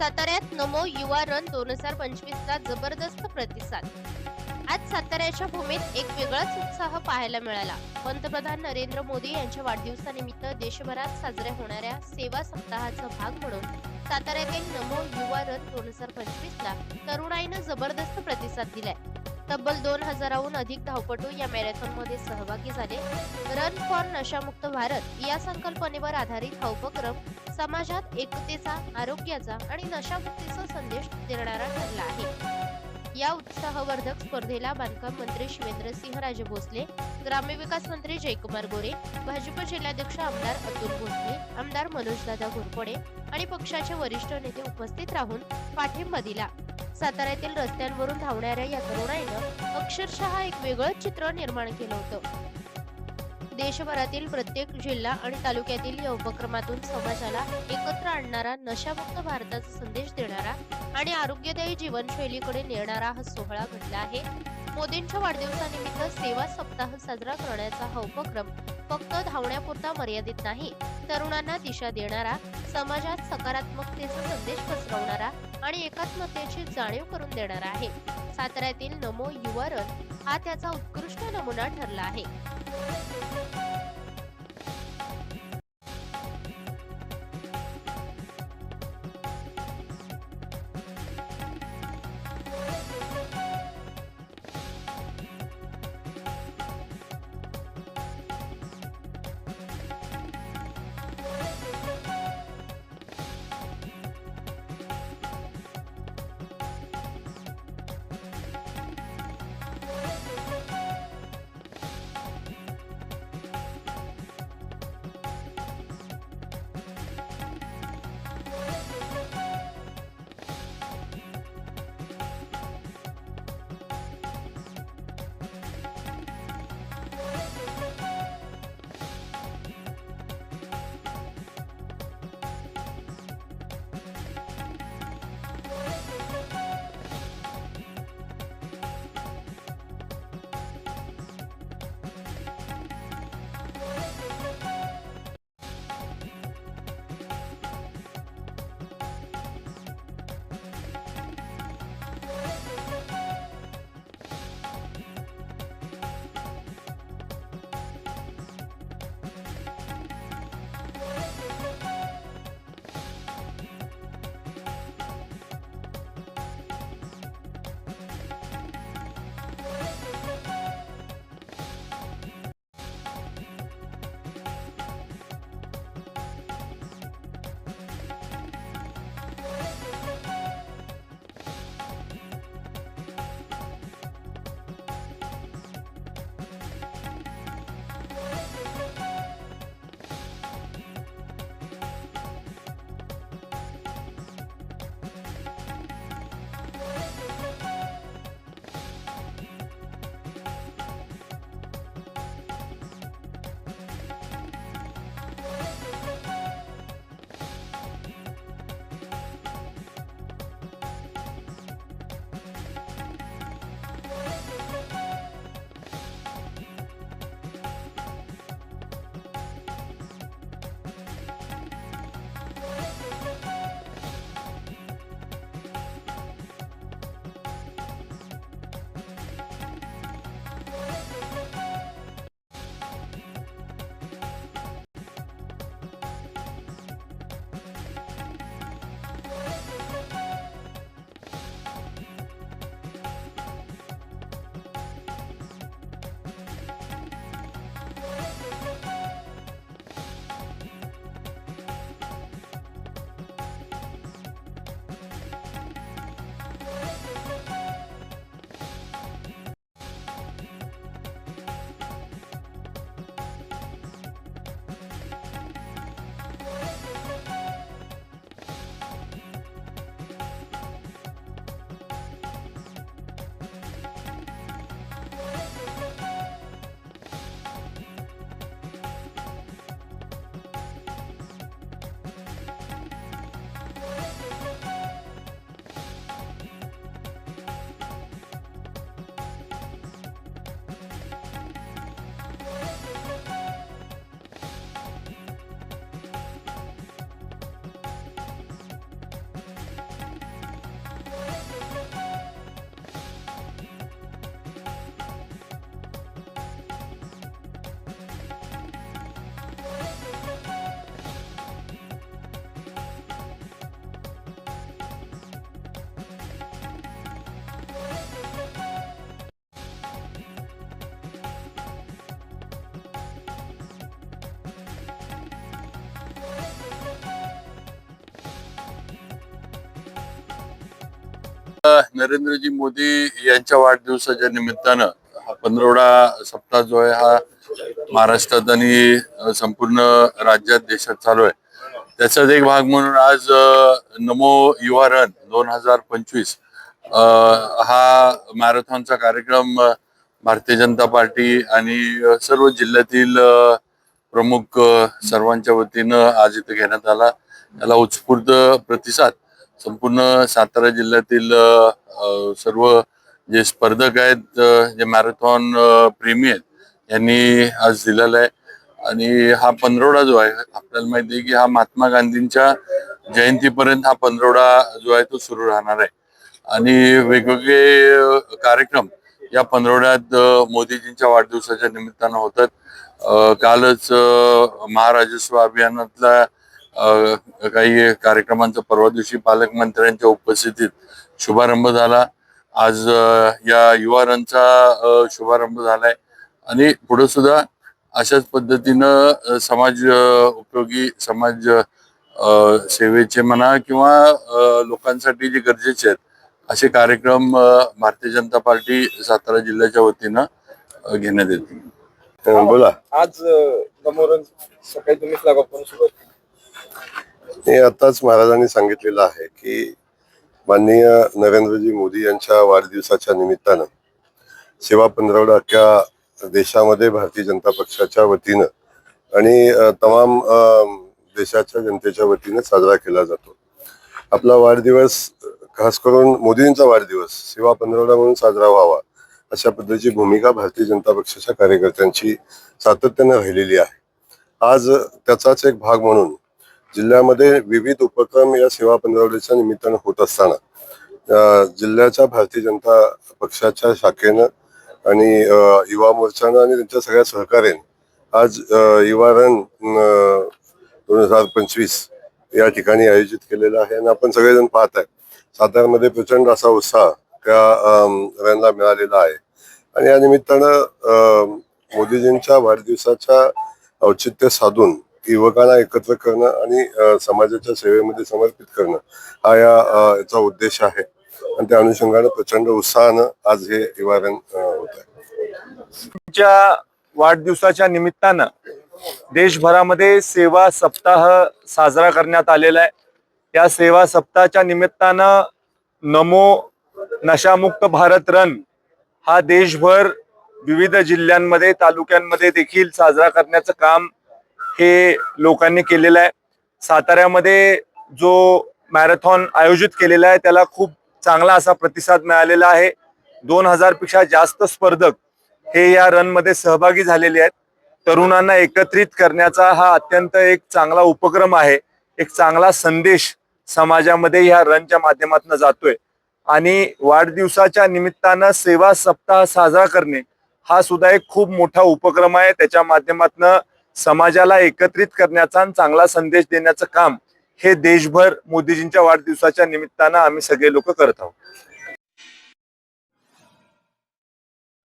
साताऱ्यात नमो युवा रन 2025 ला जबरदस्त प्रतिसाद. आज साताऱ्याच्या भूमीत एक वेगळाच उत्साह पाहायला मिळाला. पंतप्रधान नरेंद्र मोदी यांच्या वाढदिवसानिमित्त देशभरात साजऱ्या होणाऱ्या सेवा सप्ताहाचा भाग म्हणून साताऱ्यातील नमो युवा रन 2025 ला तरुणाईनं जबरदस्त प्रतिसाद दिलाय. तब्बल 2000हून अधिक धावपटू या मॅरेथॉनमध्ये सहभागी झाले. रन फॉर नशामुक्त भारत या संकल्पनेवर आधारित हा उपक्रम समाजात एकतेचा, आरोग्याचा आणि नशामुक्तीचा संदेश देणारा ठरला आहे. या उत्साहवर्धक स्पर्धेला बांधकाम मंत्री शिवेंद्रसिंहराजे भोसले, ग्रामविकास मंत्री जयकुमार गोरे, भाजप जिल्हाध्यक्ष आमदार अतुल भोसले, आमदार मनोजदादा घोरपडे आणि पक्षाचे वरिष्ठ नेते उपस्थित राहून पाठिंबा दिला. साताऱ्यातील रस्त्यांवरून धावणाऱ्या या तरुणाईनं अक्षरशः एक वेगळंच चित्र निर्माण केलं होतं. देशभरातील प्रत्येक जिल्हा आणि तालुक्यातील या उपक्रमातून समाजाला एकत्र आणणारा, नशामुक्त भारताचा संदेश देणारा आणि आरोग्यदायी जीवनशैलीकडे नेणारा हा सोहळा घडला आहे. मोदींच्या वाढदिवसानिमित्त सेवा सप्ताह साजरा करण्याचा हा उपक्रम फक्त धावण्यापुरता मर्यादित नाही, तरुणांना दिशा देणारा, समाजात सकारात्मकतेचा संदेश पसरवणारा आणि एकात्मतेची जाणीव करून देणारा आहे. साताऱ्यातील नमो युवा रन हा त्याचा उत्कृष्ट नमुना ठरला आहे. नरेंद्रजी मोदी यांच्या वाढदिवसाच्या निमित्तानं हा पंधरवडा सप्ताह जो आहे हा महाराष्ट्रात आणि संपूर्ण राज्यात देशात चालू आहे. त्याचाच एक भाग म्हणून आज नमो युवा रन 2025 हा मॅरेथॉनचा कार्यक्रम भारतीय जनता पार्टी आणि सर्व जिल्ह्यातील प्रमुख सर्वांच्या वतीनं आज इथे घेण्यात आला. त्याला उत्स्फूर्त प्रतिसाद संपूर्ण सातारा जिल्ह्यातील सर्व जे स्पर्धक आहेत, जे मॅरेथॉन प्रेमी आहेत, यांनी आज दिलेला आहे. आणि हा पंधरवडा जो आहे, आपल्याला माहिती आहे की हा महात्मा गांधींच्या जयंतीपर्यंत हा पंधरवडा जो आहे तो सुरू राहणार आहे. आणि वेगवेगळे कार्यक्रम या पंधरवड्यात मोदीजींच्या वाढदिवसाच्या निमित्तानं होतात. कालच महाराजस्व अभियानातला काही कार्यक्रमांचा परवा दिवशी पालकमंत्र्यांच्या उपस्थितीत शुभारंभ झाला. आज या युवा रनचा शुभारंभ झालाय आणि पुढे सुद्धा अशाच पद्धतीनं समाज उपयोगी समाज सेवेचे म्हणा किंवा लोकांसाठी जे गरजेचे आहेत असे कार्यक्रम भारतीय जनता पार्टी सातारा जिल्ह्याच्या वतीनं घेण्यात येतील. बोला. आज नमोरन सकाळी तुम्ही फ्लॅग सुरुवात केली. हे आताच महाराजांनी सांगितलेलं आहे की माननीय नरेंद्रजी मोदी यांच्या वाढदिवसाच्या निमित्तानं सेवा पंधरवडा अख्ख्या देशामध्ये भारतीय जनता पक्षाच्या वतीनं आणि तमाम देशाच्या जनतेच्या वतीनं साजरा केला जातो. आपला वाढदिवस खास करून मोदींचा वाढदिवस सेवा पंधरवडा म्हणून साजरा व्हावा अशा पद्धतीची भूमिका भारतीय जनता पक्षाच्या कार्यकर्त्यांची सातत्याने राहिलेली आहे. आज त्याचाच एक भाग म्हणून जिल्ह्यामध्ये विविध उपक्रम या सेवा पंधरवड्याच्या निमित्तानं होत असताना जिल्ह्याच्या भारतीय जनता पक्षाच्या शाखेनं आणि युवा मोर्चानं आणि त्यांच्या सगळ्या सहकार्याने आज युवा रन 2025 या ठिकाणी आयोजित केलेलं आहे. आणि आपण सगळेजण पाहत आहे साताऱ्यामध्ये प्रचंड असा उत्साह त्या रनला मिळालेला आहे. आणि या निमित्तानं मोदीजींच्या वाढदिवसाच्या औचित्य साधून युवकांना एकत्र करणं आणि समाजाच्या सेवेमध्ये समर्पित करणं हा याचा उद्देश आहे. आणि त्या अनुषंगानं प्रचंड उत्साहानं आज हे युवा रन होत आहे. वाढदिवसाच्या निमित्तानं देशभरामध्ये सेवा सप्ताह साजरा करण्यात आलेला आहे. या सेवा सप्ताहाच्या निमित्तानं नमो नशामुक्त भारत रन हा देशभर विविध जिल्ह्यांमध्ये तालुक्यांमध्ये देखील साजरा करण्याचं काम हे लोकांनी केलेलं आहे. साताऱ्यामध्ये जो मॅरेथॉन आयोजित केलेला आहे त्याला खूप चांगला असा प्रतिसाद मिळालेला आहे. 2000 पेक्षा जास्त स्पर्धक हे या रन मध्ये सहभागी झालेले आहेत. तरुणांना एकत्रित करण्याचा हा अत्यंत एक चांगला उपक्रम आहे. एक चांगला संदेश समाजामध्ये या रनच्या माध्यमातून जातोय. आणि वाढदिवसाच्या निमित्तानं सेवा सप्ताह साजरा करणे हा सुद्धा एक खूप मोठा उपक्रम आहे. त्याच्या माध्यमातून समाजाला एकत्रित करण्याचा आणि चांगला संदेश देण्याचं काम हे देशभर मोदीजींच्या वाढदिवसाच्या निमित्तानं आम्ही सगळे लोक करत आहोत.